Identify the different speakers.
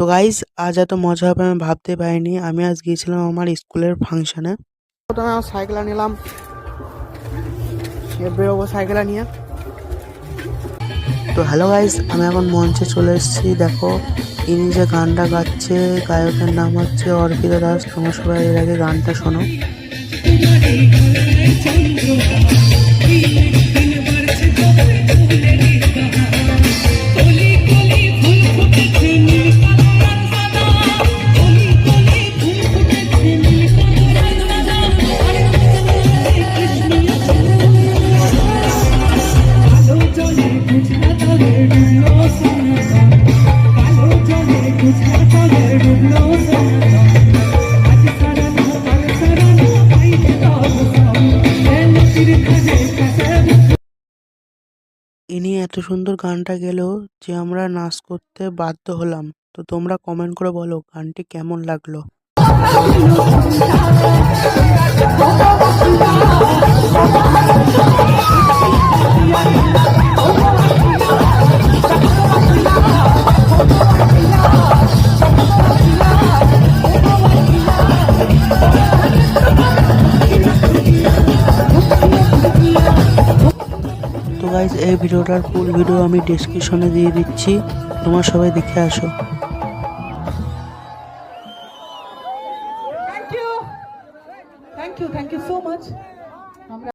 Speaker 1: তো গাইস আজ এত মজা হবে আমি ভাবতে পারিনি। আমি আজ গিয়েছিলাম আমার স্কুলের ফাংশনে। প্রথমে আমার সাইকেল নিলাম, বেরোবো সাইকেল নিয়ে। তো হ্যালো গাইস, আমি এখন মঞ্চে চলে এসেছি। দেখো ইনি যে গানটা গাচ্ছে, গায়কের নাম হচ্ছে অর্পিতা দাস। তোমরা সবাই এর আগে গানটা শোনো। ইনি এত সুন্দর গানটা গেলেও যে আমরা নাচ করতে বাধ্য হলাম। তো তোমরা কমেন্ট করে বলো গানটি কেমন লাগলো। তো গাইজ এই ভিডিওটার ফুল ভিডিও আমি ডেসক্রিপশনে দিয়ে দিচ্ছি, তোমরা সবাই দেখে আসো।